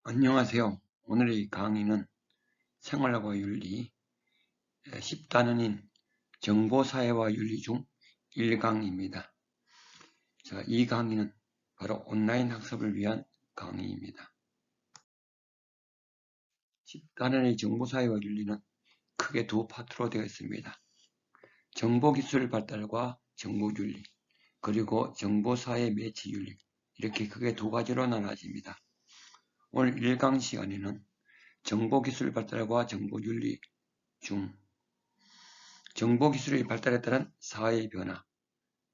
안녕하세요. 오늘의 강의는 생활과 윤리 10단원인 정보사회와 윤리 중 1강입니다. 자, 이 강의는 바로 온라인 학습을 위한 강의입니다. 10단원의 정보사회와 윤리는 크게 두 파트로 되어 있습니다. 정보기술 발달과 정보윤리, 그리고 정보사회 매체윤리, 이렇게 크게 두 가지로 나눠집니다. 오늘 1강 시간에는 정보기술 발달과 정보윤리 중 정보기술의 발달에 따른 사회의 변화,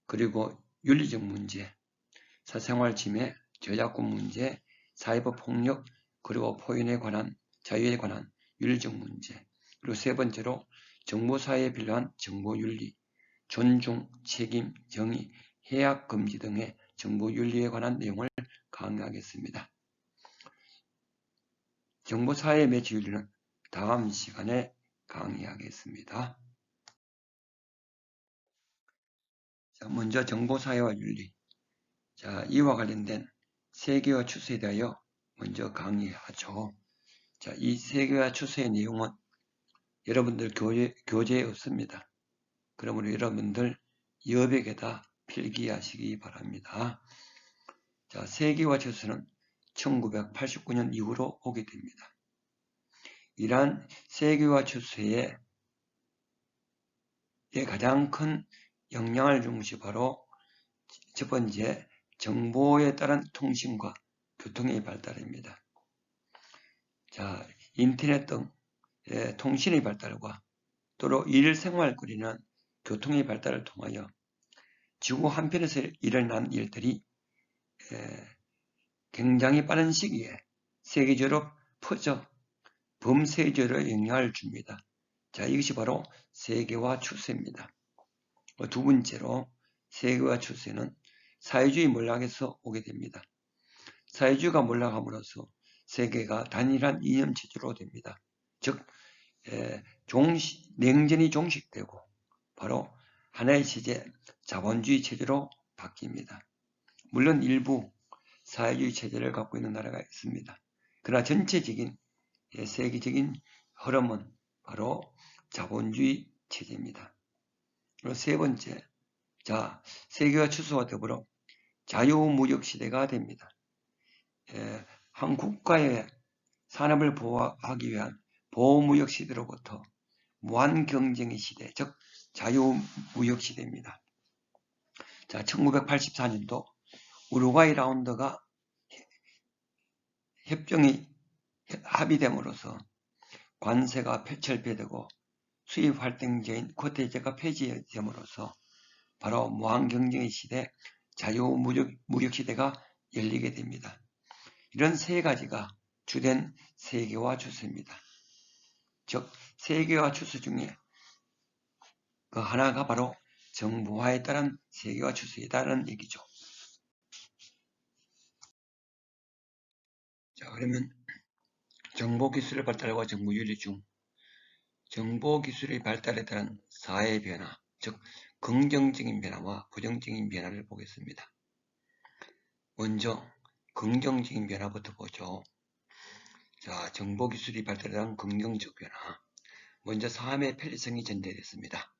그리고 윤리적 문제, 사생활 침해, 저작권 문제, 사이버 폭력, 그리고 포인에 관한, 자유에 관한 윤리적 문제, 그리고 세 번째로 정보사회에 필요한 정보윤리, 존중, 책임, 정의, 해악 금지 등의 정보윤리에 관한 내용을 강의하겠습니다. 정보사회 매체윤리는 다음 시간에 강의하겠습니다. 자, 먼저 정보사회와 윤리. 자, 이와 관련된 세계화 추세에 대하여 먼저 강의하죠. 자, 이 세계화 추세의 내용은 여러분들 교재에 없습니다. 그러므로 여러분들 여백에다 필기하시기 바랍니다. 자, 세계화 추세는 1989년 이후로 오게 됩니다. 이러한 세계화 추세에 가장 큰 영향을 준 것이 바로 첫 번째, 정보에 따른 통신과 교통의 발달입니다. 자, 인터넷 등 통신의 발달과 또로 일생활거리는 교통의 발달을 통하여 지구 한편에서 일어난 일들이 굉장히 빠른 시기에 세계적으로 퍼져 범세계적으로 영향을 줍니다. 자, 이것이 바로 세계화 추세입니다. 두 번째로 세계화 추세는 사회주의 몰락에서 오게 됩니다. 사회주의가 몰락함으로써 세계가 단일한 이념체제로 됩니다. 즉 냉전이 종식되고 바로 하나의 체제, 자본주의 체제로 바뀝니다. 물론 일부 사회주의 체제를 갖고 있는 나라가 있습니다. 그러나 전체적인 세계적인 흐름은 바로 자본주의 체제입니다. 그리고 세 번째, 자, 세계화 추세와 더불어 자유무역 시대가 됩니다. 한 국가의 산업을 보호하기 위한 보호무역 시대로부터 무한 경쟁의 시대, 즉 자유무역 시대입니다. 자, 1984년도 우루과이 라운드가 협정이 합의됨으로써 관세가 철폐되고 수입 활동제인 쿼테제가 폐지됨으로써 바로 무한 경쟁의 시대, 자유무역 시대가 열리게 됩니다. 이런 세 가지가 주된 세계화 추세입니다. 즉 세계화 추세 중에 그 하나가 바로 정보화에 따른 세계화 추세이다라는 얘기죠. 자, 그러면 정보기술의 발달과 정보윤리 중 정보기술의 발달에 따른 사회 변화, 즉 긍정적인 변화와 부정적인 변화를 보겠습니다. 먼저 긍정적인 변화부터 보죠. 자, 정보기술이 발달에 따른 긍정적 변화. 먼저 삶의 편리성이 전개됐습니다.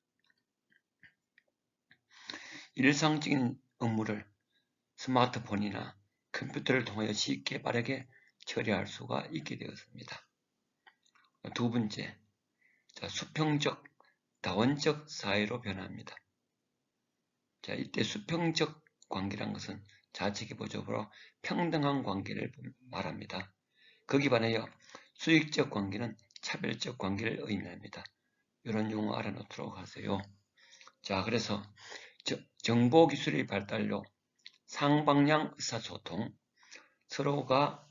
일상적인 업무를 스마트폰이나 컴퓨터를 통하여 쉽게 빠르게 처리할 수가 있게 되었습니다. 두 번째, 자, 수평적, 다원적 사회로 변합니다. 자, 이때 수평적 관계란 것은 자체기본적으로 평등한 관계를 말합니다. 거기 반하여 수익적 관계는 차별적 관계를 의미합니다. 이런 용어 알아놓도록 하세요. 자, 그래서 정보기술의 발달로 상방향 의사소통, 서로가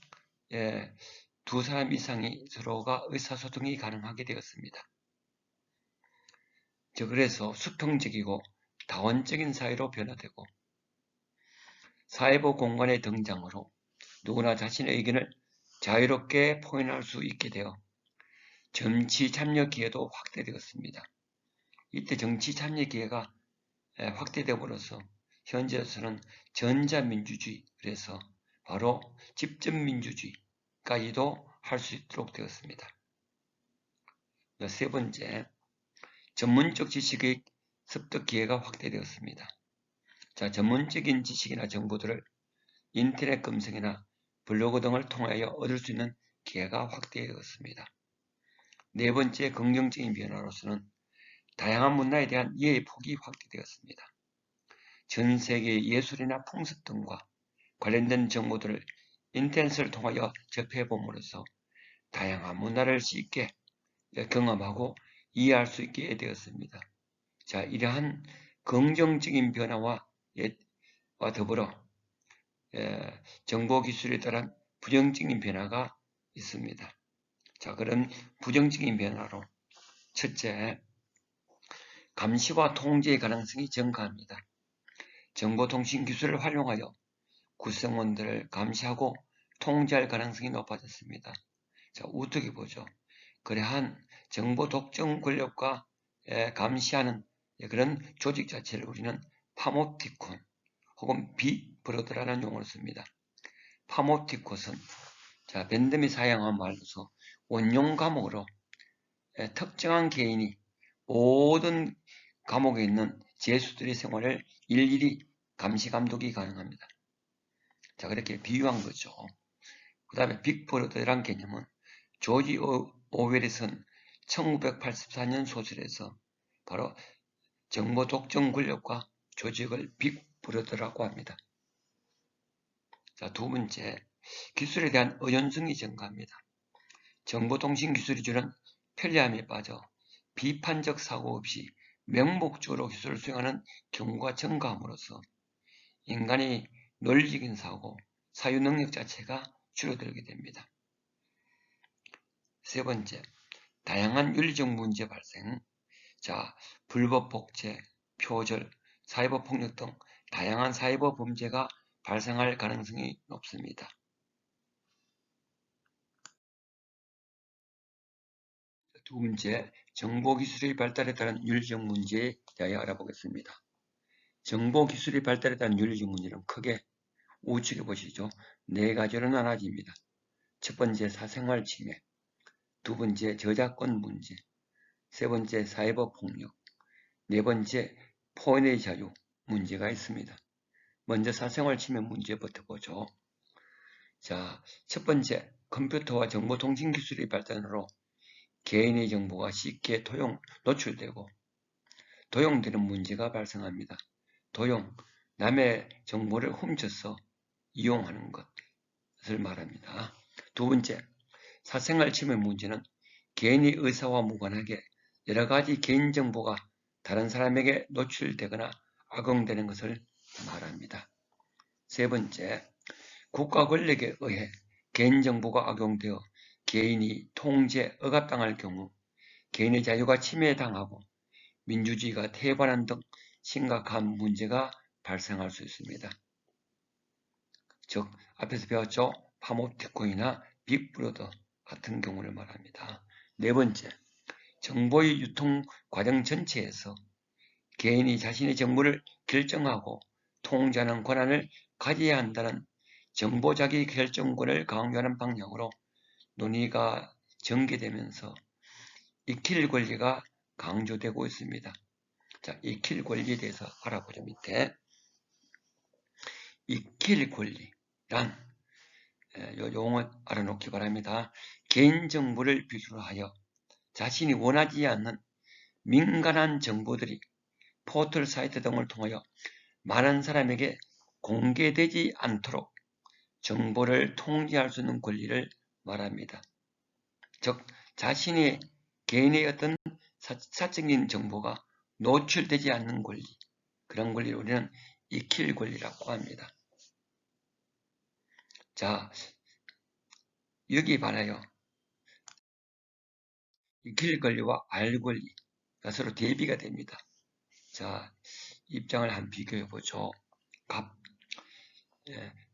두 사람 이상이 서로가 의사소통이 가능하게 되었습니다. 그래서 수평적이고 다원적인 사회로 변화되고 사회부 공간의 등장으로 누구나 자신의 의견을 자유롭게 표현할 수 있게 되어 정치 참여 기회도 확대되었습니다. 이때 정치 참여 기회가 확대되므로써 현재에서는 전자민주주의, 그래서 바로 집전민주주의가 까지도 할 수 있도록 되었습니다. 세 번째, 전문적 지식의 습득 기회가 확대되었습니다. 자, 전문적인 지식이나 정보들을 인터넷 검색이나 블로그 등을 통하여 얻을 수 있는 기회가 확대되었습니다. 네 번째, 긍정적인 변화로서는 다양한 문화에 대한 이해의 폭이 확대되었습니다. 전 세계의 예술이나 풍습 등과 관련된 정보들을 인터넷을 통하여 접해봄으로써 다양한 문화를 쉽게 경험하고 이해할 수 있게 되었습니다. 자, 이러한 긍정적인 변화와 더불어 정보기술에 따른 부정적인 변화가 있습니다. 자, 그런 부정적인 변화로 첫째, 감시와 통제의 가능성이 증가합니다. 정보통신 기술을 활용하여 구성원들을 감시하고 통제할 가능성이 높아졌습니다. 자, 어떻게 보죠? 그러한 정보 독점 권력과 감시하는 그런 조직 자체를 우리는 파모티콘 혹은 빅브러더라는 용어를 씁니다. 파모티콘은 자, 밴덤이 사용한 말로서 원용 과목으로 특정한 개인이 모든 과목에 있는 재수들의 생활을 일일이 감시 감독이 가능합니다. 자, 그렇게 비유한 거죠. 그 다음에 빅브러더라는 개념은 조지 오웰이 쓴 1984년 소설에서 바로 정보 독점 권력과 조직을 빅브러더라고 합니다. 자, 두 번째, 기술에 대한 의존성이 증가합니다. 정보통신 기술이 주는 편리함에 빠져 비판적 사고 없이 명목적으로 기술을 수행하는 경우가 증가함으로써 인간의 논리적인 사고, 사유 능력 자체가 줄어들게 됩니다. 세 번째, 다양한 윤리적 문제 발생. 자, 불법 복제, 표절, 사이버 폭력 등 다양한 사이버 범죄가 발생할 가능성이 높습니다. 두 번째, 정보기술의 발달에 따른 윤리적 문제에 대하여 알아보겠습니다. 정보기술의 발달에 따른 윤리적 문제는 크게 우측에 보시죠. 네 가지로 나눠집니다. 첫 번째, 사생활 침해. 두 번째, 저작권 문제. 세 번째, 사이버 폭력. 네 번째, 포인의 자유 문제가 있습니다. 먼저 사생활 침해 문제부터 보죠. 자, 첫 번째, 컴퓨터와 정보통신 기술의 발달으로 개인의 정보가 쉽게 노출되고 도용되는 문제가 발생합니다. 도용, 남의 정보를 훔쳐서 이용하는 것을 말합니다. 두 번째, 사생활 침해 문제는 개인의 의사와 무관하게 여러 가지 개인정보가 다른 사람에게 노출되거나 악용되는 것을 말합니다. 세 번째, 국가 권력에 의해 개인정보가 악용되어 개인이 통제, 억압당할 경우 개인의 자유가 침해당하고 민주주의가 태반하는 등 심각한 문제가 발생할 수 있습니다. 즉, 앞에서 배웠죠? 파모티콘이나 빅브러더 같은 경우를 말합니다. 네 번째, 정보의 유통 과정 전체에서 개인이 자신의 정보를 결정하고 통제하는 권한을 가져야 한다는 정보자기 결정권을 강조하는 방향으로 논의가 전개되면서 익힐 권리가 강조되고 있습니다. 자, 익힐 권리에 대해서 알아보죠. 밑에 익힐 권리란 요 용어 알아놓기 바랍니다. 개인정보를 필요로 하여 자신이 원하지 않는 민감한 정보들이 포털 사이트 등을 통하여 많은 사람에게 공개되지 않도록 정보를 통제할 수 있는 권리를 말합니다. 즉, 자신의 개인의 어떤 사적인 정보가 노출되지 않는 권리, 그런 권리를 우리는 익힐 권리라고 합니다. 자, 여기 봐라요. 익힐 권리와 알 권리가 서로 대비가 됩니다. 자, 입장을 한번 비교해 보죠.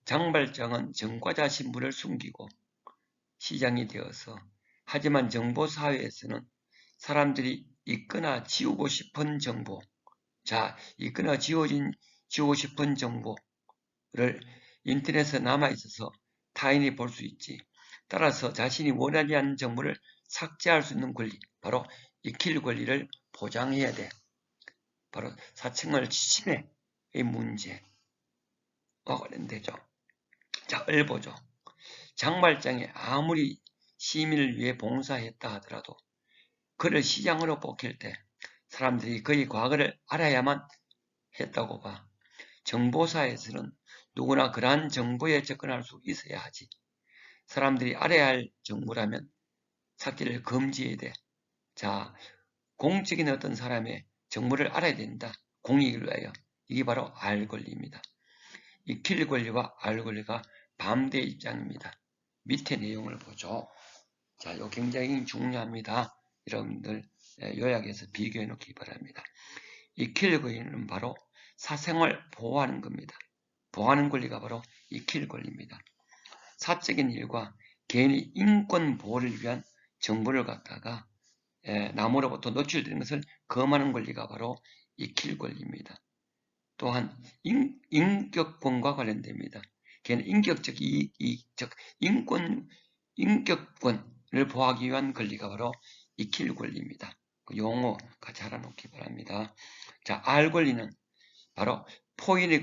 장발장은 전과자 신분을 숨기고 시장이 되어서 하지만 정보사회에서는 사람들이 읽거나 지우고 싶은 정보, 자, 읽거나 지우고 싶은 정보를 인터넷에 남아있어서 타인이 볼 수 있지. 따라서 자신이 원하지 않는 정보를 삭제할 수 있는 권리, 바로 익힐 권리를 보장해야 돼. 바로 사생활 침해의 문제와 관련되죠. 자, 을보죠. 장발장이 아무리 시민을 위해 봉사했다 하더라도 그를 시장으로 뽑힐 때 사람들이 그의 과거를 알아야만 했다고 봐. 정보사에서는 누구나 그러한 정보에 접근할 수 있어야 하지. 사람들이 알아야 할 정보라면 삭제를 금지해야 돼. 자, 공적인 어떤 사람의 정보를 알아야 된다. 공익을 위하여. 이게 바로 알 권리입니다. 익힐 권리와 알 권리가 반대 입장입니다. 밑에 내용을 보죠. 자, 이거 굉장히 중요합니다. 여러분들 요약해서 비교해 놓기 바랍니다. 익힐 권리는 바로 사생활 보호하는 겁니다. 보호하는 권리가 바로 익힐 권리입니다. 사적인 일과 개인의 인권 보호를 위한 정보를 갖다가 남으로부터 노출되는 것을 금하는 권리가 바로 익힐 권리입니다. 또한 인격권과 관련됩니다. 개인의 인격적 인격권을 보호하기 위한 권리가 바로 익힐 권리입니다. 그 용어 같이 알아놓기 바랍니다. 자, 알 권리는 바로 포인의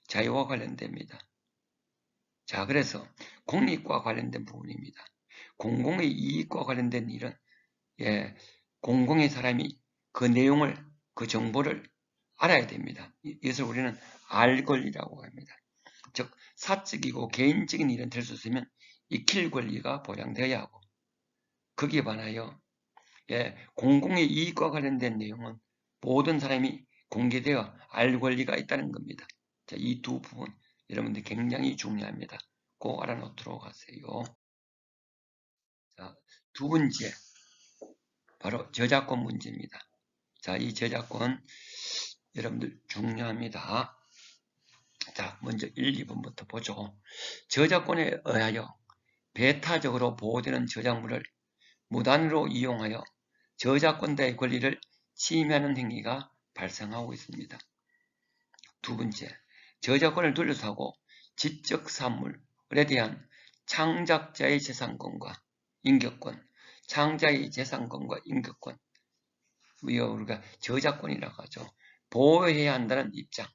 자유와 관련됩니다. 자, 그래서 공익과 관련된 부분입니다. 공공의 이익과 관련된 일은 공공의 사람이 그 내용을, 그 정보를 알아야 됩니다. 이것을 우리는 알 권리라고 합니다. 즉, 사적이고 개인적인 일은 될 수 있으면 익힐 권리가 보장되어야 하고, 거기에 반하여 공공의 이익과 관련된 내용은 모든 사람이 공개되어 알 권리가 있다는 겁니다. 자, 이 두 부분 여러분들 굉장히 중요합니다. 꼭 알아놓도록 하세요. 자, 두 번째 바로 저작권 문제입니다. 자, 이 저작권 여러분들 중요합니다. 자, 먼저 1, 2번부터 보죠. 저작권에 의하여 배타적으로 보호되는 저작물을 무단으로 이용하여 저작권자의 권리를 침해하는 행위가 발생하고 있습니다. 두 번째, 저작권을 둘러싸고 지적 산물에 대한 창작자의 재산권과 인격권, 창자의 재산권과 인격권, 우리가 저작권이라고 하죠. 보호해야 한다는 입장과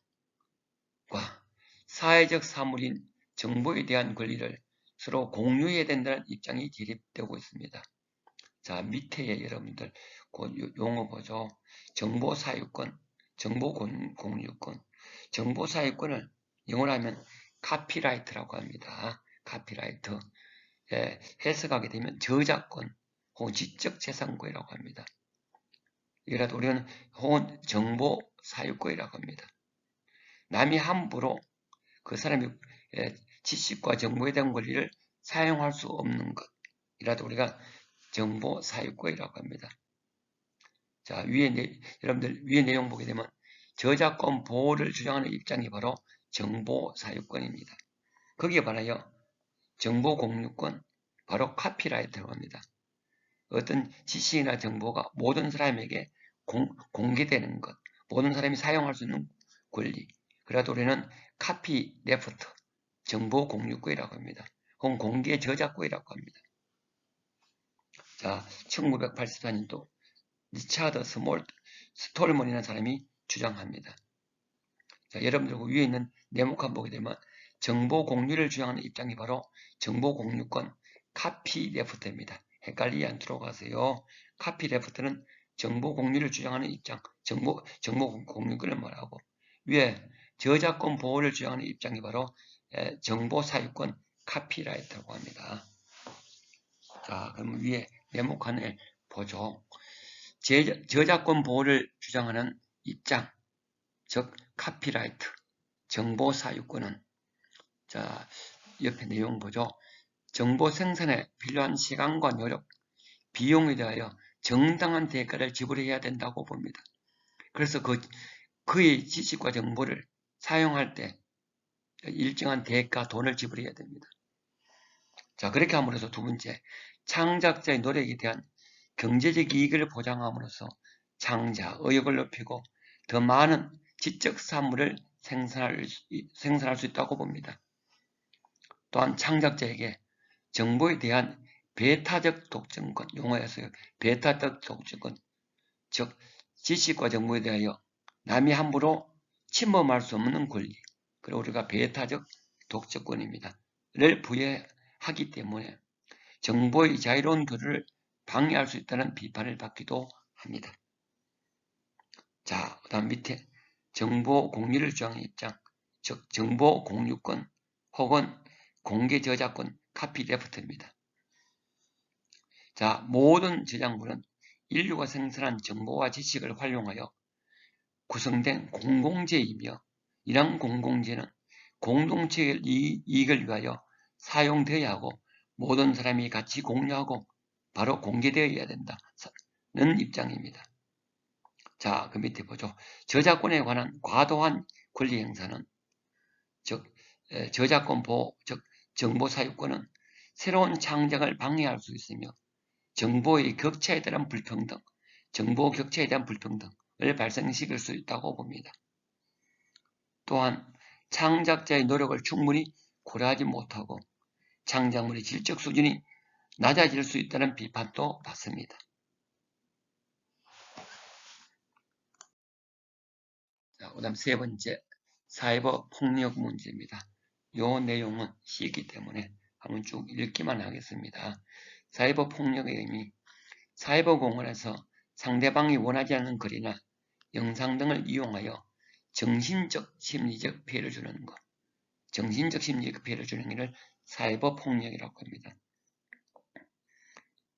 사회적 사물인 정보에 대한 권리를 서로 공유해야 된다는 입장이 대립되고 있습니다. 자, 밑에 여러분들 그 용어 보죠. 정보사유권, 정보공유권. 정보사유권을 영어로 하면 카피라이트라고 합니다. 카피라이트. 해석하게 되면 저작권 혹은 지적재산권이라고 합니다. 이라도 우리는 혹은 정보사유권이라고 합니다. 남이 함부로 그 사람의 지식과 정보에 대한 권리를 사용할 수 없는 것이라도 우리가 정보사유권이라고 합니다. 자, 여러분들 위에 내용 보게 되면 저작권 보호를 주장하는 입장이 바로 정보사유권입니다. 거기에 반하여 정보공유권, 바로 카피라이트라고 합니다. 어떤 지식이나 정보가 모든 사람에게 공개되는 것, 모든 사람이 사용할 수 있는 권리, 그래도 우리는 카피레프트, 정보공유권이라고 합니다. 혹은 공개 저작권이라고 합니다. 자, 1984년도 리차드 스톨먼이라는 사람이 주장합니다. 자, 여러분들 위에 있는 네모칸 보게 되면 정보 공유를 주장하는 입장이 바로 정보 공유권 카피레프트입니다. 헷갈리지 않도록 하세요. 카피레프트는 정보 공유를 주장하는 입장, 정보 공유권을 말하고 위에 저작권 보호를 주장하는 입장이 바로 정보 사유권 카피라이트라고 합니다. 자, 그럼 위에 네모칸을 보죠. 저작권 보호를 주장하는 입장, 즉 카피라이트, 정보 사유권은 자, 옆에 내용 보죠. 정보 생산에 필요한 시간과 노력, 비용에 대하여 정당한 대가를 지불해야 된다고 봅니다. 그래서 그의 지식과 정보를 사용할 때 일정한 대가, 돈을 지불해야 됩니다. 자, 그렇게 함으로써 두 번째, 창작자의 노력에 대한 경제적 이익을 보장함으로써 창자, 의욕을 높이고 더 많은 지적 산물을 생산할 수 있다고 봅니다. 또한 창작자에게 정보에 대한 배타적 독점권, 용어에서요. 배타적 독점권, 즉 지식과 정보에 대하여 남이 함부로 침범할 수 없는 권리, 그리고 우리가 배타적 독점권입니다. 를 부여하기 때문에 정보의 자유로운 교류를 방해할 수 있다는 비판을 받기도 합니다. 자, 그 다음 밑에 정보 공유를 주장하는 입장, 즉 정보 공유권 혹은 공개 저작권 카피레프트입니다. 자, 모든 저작물은 인류가 생산한 정보와 지식을 활용하여 구성된 공공재이며 이러한 공공재는 공동체의 이익을 위하여 사용되어야 하고 모든 사람이 같이 공유하고 바로 공개되어야 된다는 입장입니다. 자, 그 밑에 보죠. 저작권에 관한 과도한 권리 행사는 즉 저작권 보호, 즉 정보 사유권은 새로운 창작을 방해할 수 있으며 정보의 격차에 대한 불평등, 정보 격차에 대한 불평등을 발생시킬 수 있다고 봅니다. 또한 창작자의 노력을 충분히 고려하지 못하고 창작물의 질적 수준이 낮아질 수 있다는 비판도 받습니다. 자, 그다음 세 번째, 사이버 폭력 문제입니다. 이 내용은 쉽기 때문에 한번 쭉 읽기만 하겠습니다. 사이버 폭력의 의미, 사이버 공간에서 상대방이 원하지 않는 글이나 영상 등을 이용하여 정신적, 심리적 피해를 주는 것, 정신적, 심리적 피해를 주는 것을 사이버 폭력이라고 합니다.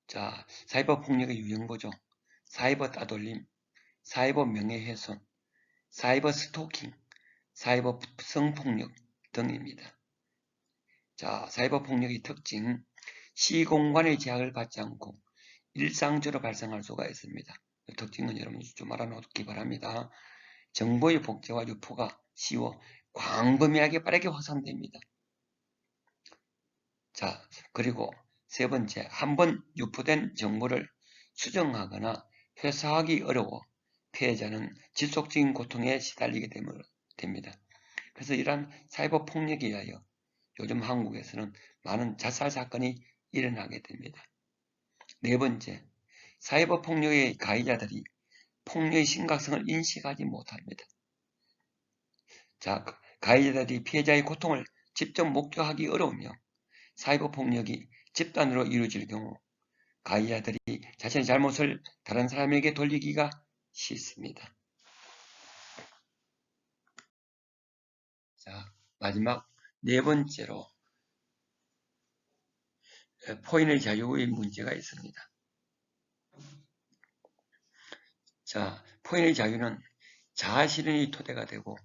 자, 사이버 폭력의 유형보죠. 사이버 따돌림, 사이버 명예훼손, 사이버 스토킹, 사이버 성폭력 등입니다. 자, 사이버 폭력의 특징, 시공간의 제약을 받지 않고 일상적으로 발생할 수가 있습니다. 특징은 여러분 좀 알아놓기 바랍니다. 정보의 복제와 유포가 쉬워 광범위하게 빠르게 확산됩니다. 자, 그리고 세 번째, 한번 유포된 정보를 수정하거나 회수하기 어려워 피해자는 지속적인 고통에 시달리게 됩니다. 그래서 이러한 사이버 폭력에 의하여 요즘 한국에서는 많은 자살 사건이 일어나게 됩니다. 네 번째, 사이버 폭력의 가해자들이 폭력의 심각성을 인식하지 못합니다. 자, 가해자들이 피해자의 고통을 직접 목격하기 어려우며 사이버 폭력이 집단으로 이루어질 경우 가해자들이 자신의 잘못을 다른 사람에게 돌리기가 쉽습니다. 자, 마지막 네 번째로 포인의 자유의 문제가 있습니다. 자, 포인의 자유는 자아실현의 토대가 되고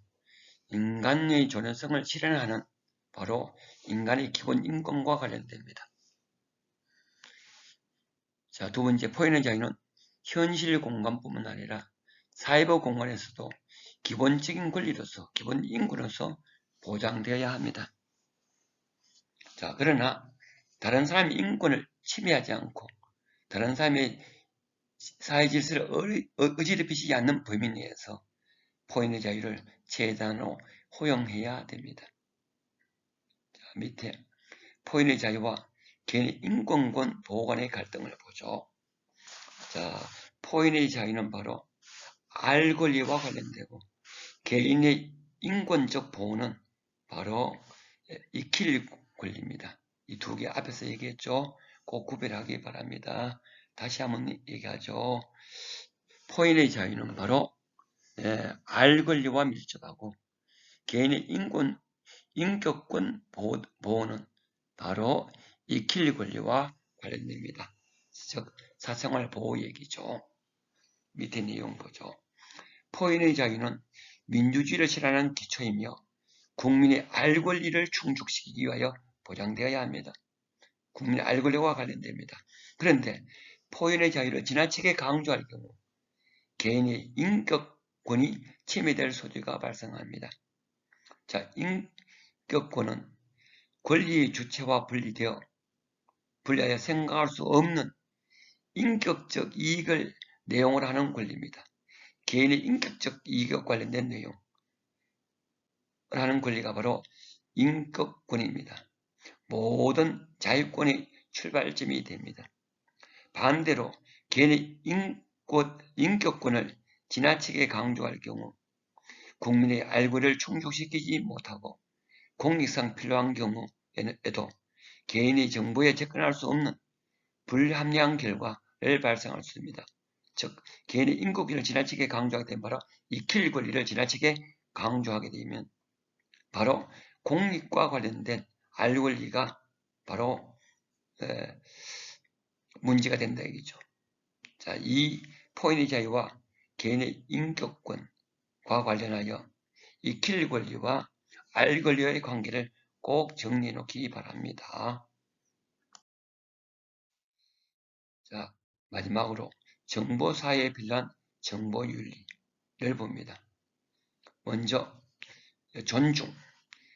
인간의 존엄성을 실현하는 바로 인간의 기본 인권과 관련됩니다. 자, 두 번째, 포인의 자유는 현실 공간뿐만 아니라 사이버 공간에서도 기본적인 권리로서, 기본 인권으로서 보장되어야 합니다. 자, 그러나 다른 사람의 인권을 침해하지 않고 다른 사람의 사회 질서를 어지럽히지 않는 범위 내에서 포인의 자유를 최대한으로 허용해야 됩니다. 자, 밑에 포인의 자유와 개인의 인권권 보호 간의 갈등을 보죠. 자, 포인의 자유는 바로 알 권리와 관련되고 개인의 인권적 보호는 바로 익힐 권리입니다. 이 두 개 앞에서 얘기했죠. 꼭 구별하기 바랍니다. 다시 한번 얘기하죠. 포인의 자유는 바로 알 권리와 밀접하고 개인의 인격권 보호는 바로 익힐 권리와 관련됩니다. 즉 사생활 보호 얘기죠. 밑에 내용 보죠. 포인의 자유는 민주주의를 실현하는 기초이며 국민의 알 권리를 충족시키기 위하여 보장되어야 합니다. 국민의 알 권리와 관련됩니다. 그런데 포인의 자유를 지나치게 강조할 경우 개인의 인격권이 침해될 소지가 발생합니다. 자, 인격권은 권리의 주체와 분리하여 생각할 수 없는 인격적 이익을 내용으로 하는 권리입니다. 개인의 인격적 이익과 관련된 내용을 하는 권리가 바로 인격권입니다. 모든 자유권의 출발점이 됩니다. 반대로 개인의 인격권을 지나치게 강조할 경우 국민의 알고를 충족시키지 못하고 공익상 필요한 경우에도 개인이 정보에 접근할 수 없는 불합리한 결과를 발생할 수 있습니다. 즉, 개인의 인격권을 지나치게 강조하게 되면 바로 익힐 권리를 지나치게 강조하게 되면 바로 공익과 관련된 알 권리가 바로 문제가 된다 얘기죠. 자, 이 포인의 자유와 개인의 인격권과 관련하여 익힐 권리와 알 권리의 관계를 꼭 정리해 놓기 바랍니다. 자, 마지막으로 정보사회에 필요한 정보윤리를 봅니다. 먼저 존중,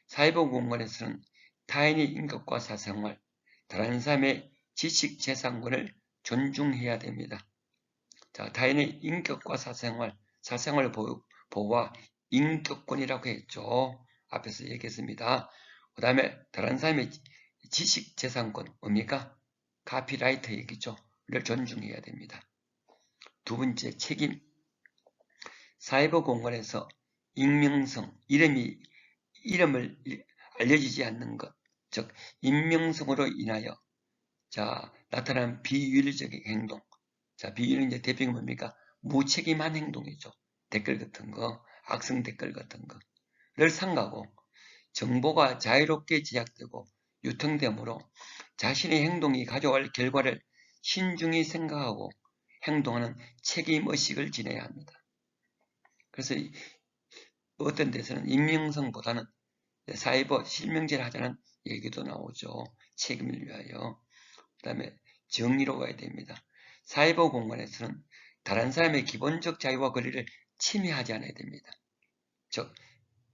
사이버 공간에서는 타인의 인격과 사생활, 다른 사람의 지식 재산권을 존중해야 됩니다. 자, 타인의 인격과 사생활 보호와 인격권이라고 했죠. 앞에서 얘기했습니다. 그 다음에 다른 사람의 지식 재산권, 뭡니까? 카피라이트 얘기죠. 를 존중해야 됩니다. 두 번째, 책임. 사이버 공간에서 익명성, 이름을 알려지지 않는 것, 즉 익명성으로 인하여 나타나는 비윤리적인 행동. 자, 비윤리 이제 대표가 뭡니까? 무책임한 행동이죠. 댓글 같은 거, 악성 댓글 같은 거를 삼가고 정보가 자유롭게 제작되고 유통되므로 자신의 행동이 가져올 결과를 신중히 생각하고 행동하는 책임의식을 지녀야 합니다. 그래서 어떤 데서는 익명성보다는 사이버 실명제를 하자는 얘기도 나오죠. 책임을 위하여. 그 다음에 정의로 가야 됩니다. 사이버 공간에서는 다른 사람의 기본적 자유와 권리를 침해하지 않아야 됩니다. 즉,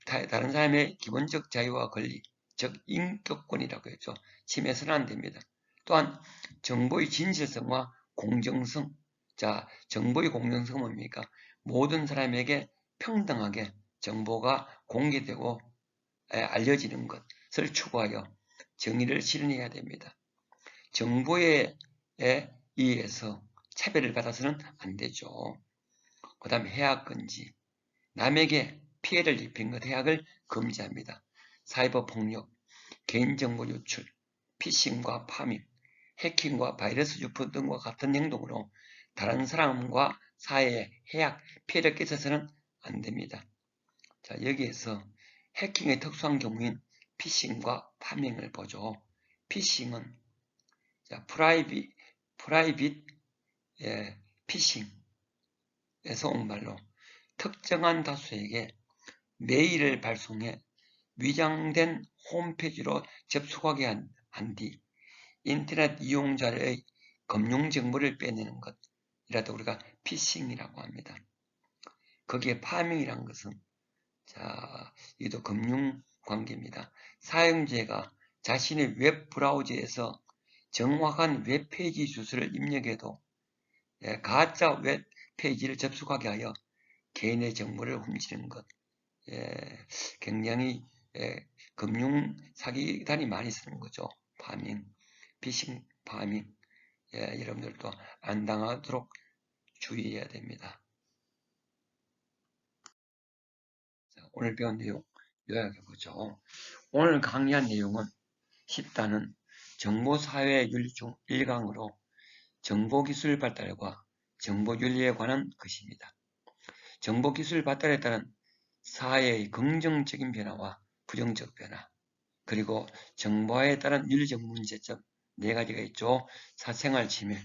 다른 사람의 기본적 자유와 권리, 즉 인격권이라고 했죠. 침해서는 안 됩니다. 또한 정보의 진실성과 공정성. 자, 정보의 공정성은 뭡니까? 모든 사람에게 평등하게 정보가 공개되고 알려지는 것을 추구하여 정의를 실현해야 됩니다. 정보에 의해서 차별을 받아서는 안 되죠. 그 다음 해악금지. 남에게 피해를 입힌 것 해악을 금지합니다. 사이버 폭력, 개인정보 유출, 피싱과 파밍, 해킹과 바이러스 유포 등과 같은 행동으로 다른 사람과 사회에 해악, 피해를 끼쳐서는 안 됩니다. 자, 여기에서 해킹의 특수한 경우인 피싱과 파밍을 보죠. 피싱은 프라이빗 피싱에서 온 말로 특정한 다수에게 메일을 발송해 위장된 홈페이지로 접속하게 한 뒤 인터넷 이용자의 금융 정보를 빼내는 것이라도 우리가 피싱이라고 합니다. 거기에 파밍이란 것은 이도 금융 관계입니다. 사용자가 자신의 웹 브라우저에서 정확한 웹페이지 주소를 입력해도 가짜 웹페이지를 접속하게 하여 개인의 정보를 훔치는 것. 굉장히 금융 사기단이 많이 쓰는 거죠. 파밍, 피싱, 파밍. 여러분들도 안 당하도록 주의해야 됩니다. 자, 오늘 배운 내용 요약해보죠. 오늘 강의한 내용은 10단은 정보사회 윤리 중 1강으로 정보기술 발달과 정보윤리에 관한 것입니다. 정보기술 발달에 따른 사회의 긍정적인 변화와 부정적 변화, 그리고 정보화에 따른 윤리적 문제점 4가지가 있죠. 사생활 침해,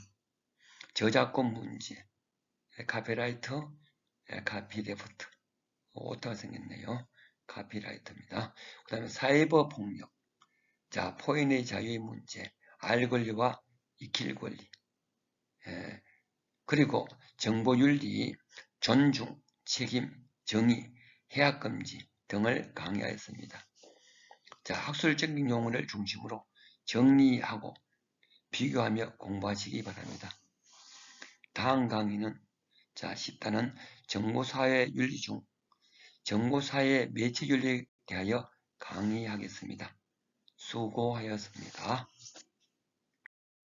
저작권 문제, 카피라이트, 카피데프트, 오타가 생겼네요. 카피라이트입니다. 그 다음에 사이버 폭력, 자, 포인의 자유의 문제, 알 권리와 익힐 권리, 그리고 정보윤리, 존중, 책임, 정의, 해악금지 등을 강의하였습니다. 자, 학술적인 용어를 중심으로 정리하고 비교하며 공부하시기 바랍니다. 다음 강의는 10단은 정보사회 윤리 중 정보사회 매체윤리에 대하여 강의하겠습니다. 수고하였습니다.